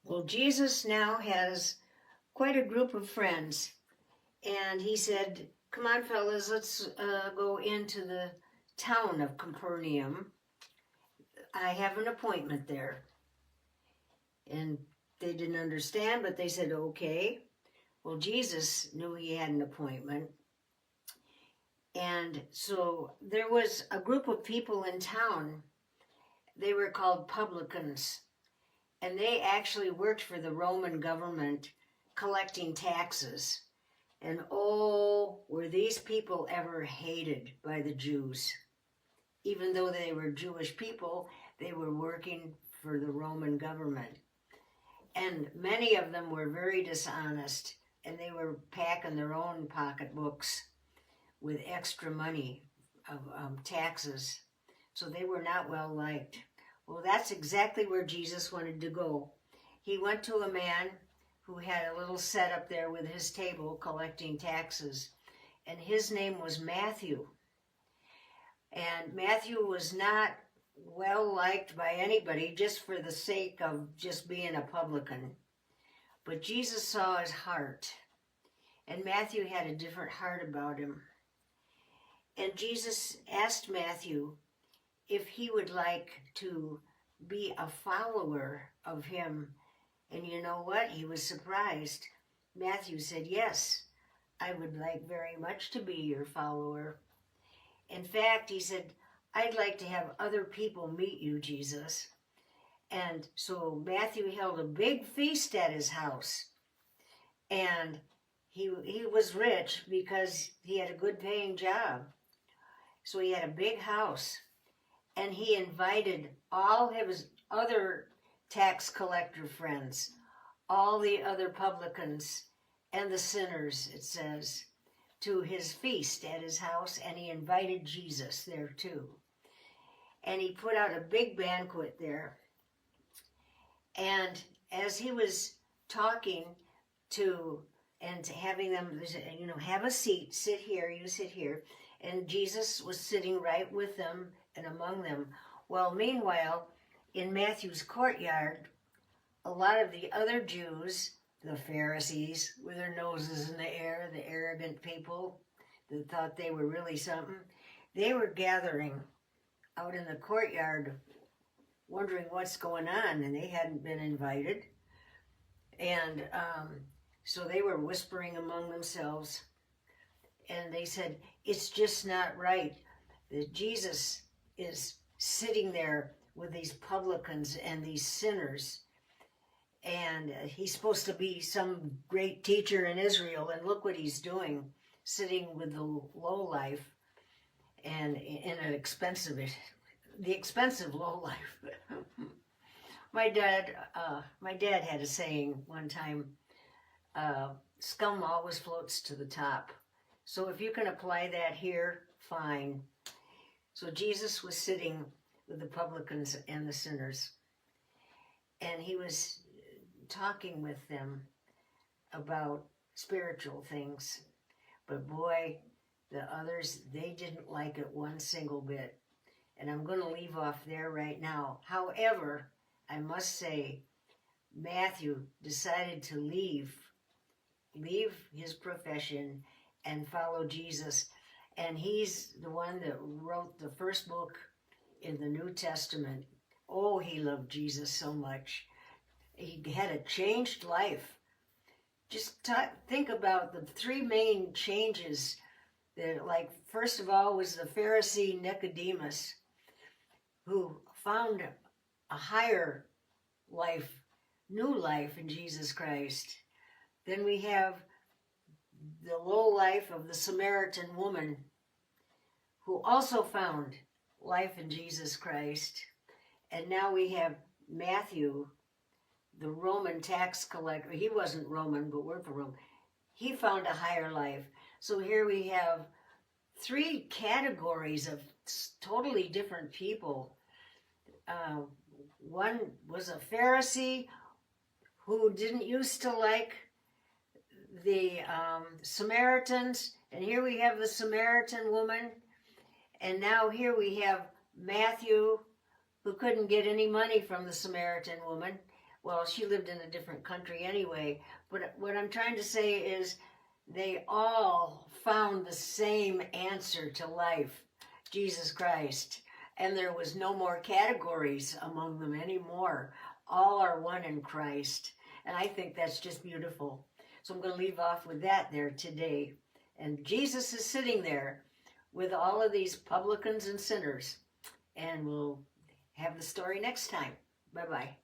Well, Jesus now has quite a group of friends, and he said, "Come on, fellas, let's go into the town of Capernaum. I have an appointment there." And they didn't understand, but they said, "Okay." Well, Jesus knew he had an appointment. And so there was a group of people in town. They were called publicans. And they actually worked for the Roman government collecting taxes. And oh, were these people ever hated by the Jews. Even though they were Jewish people, they were working for the Roman government. And many of them were very dishonest, and they were packing their own pocketbooks with extra money of taxes. So they were not well liked. Well, that's exactly where Jesus wanted to go. He went to a man who had a little setup there with his table collecting taxes, and his name was Matthew. And Matthew was not well liked by anybody just for the sake of just being a publican. But Jesus saw his heart, and Matthew had a different heart about him. And Jesus asked Matthew if he would like to be a follower of him. And you know what? He was surprised. Matthew said, "Yes, I would like very much to be your follower." In fact, he said, "I'd like to have other people meet you, Jesus." And so Matthew held a big feast at his house. And he was rich because he had a good paying job. So he had a big house. And he invited all his other tax collector friends, all the other publicans and the sinners, it says, to his feast at his house, and he invited Jesus there too. And he put out a big banquet there. And as he was talking to and having them, have a seat, sit here, you sit here, and Jesus was sitting right with them and among them. Well, meanwhile, in Matthew's courtyard, a lot of the other Jews, the Pharisees, with their noses in the air, the arrogant people that thought they were really something, they were gathering out in the courtyard wondering what's going on, and they hadn't been invited. And so they were whispering among themselves, and they said, "It's just not right that Jesus is sitting there with these publicans and these sinners, and he's supposed to be some great teacher in Israel, and look what he's doing, sitting with the lowlife and in the expensive lowlife." My dad had a saying one time, "Scum always floats to the top." So if you can apply that here, fine. So Jesus was sitting with the publicans and the sinners, and he was talking with them about spiritual things. But boy, the others, they didn't like it one single bit. And I'm going to leave off there right now. However, I must say, Matthew decided to leave his profession and follow Jesus. And he's the one that wrote the first book in the New Testament. Oh, he loved Jesus so much. He had a changed life. Just think about the three main changes that, like, first of all was the Pharisee Nicodemus, who found a higher life, new life in Jesus Christ. Then we have the low life of the Samaritan woman, who also found life in Jesus Christ. And now we have Matthew, the Roman tax collector. He wasn't Roman, but worked for Rome. He found a higher life. So here we have three categories of totally different people. One was a Pharisee who didn't used to like the Samaritans, and here we have the Samaritan woman, and now here we have Matthew, who couldn't get any money from the Samaritan woman, Well, she lived in a different country anyway. But what I'm trying to say is they all found the same answer to life, Jesus Christ. And there was no more categories among them anymore. All are one in Christ. And I think that's just beautiful. So I'm going to leave off with that there today. And Jesus is sitting there with all of these publicans and sinners. And we'll have the story next time. Bye-bye.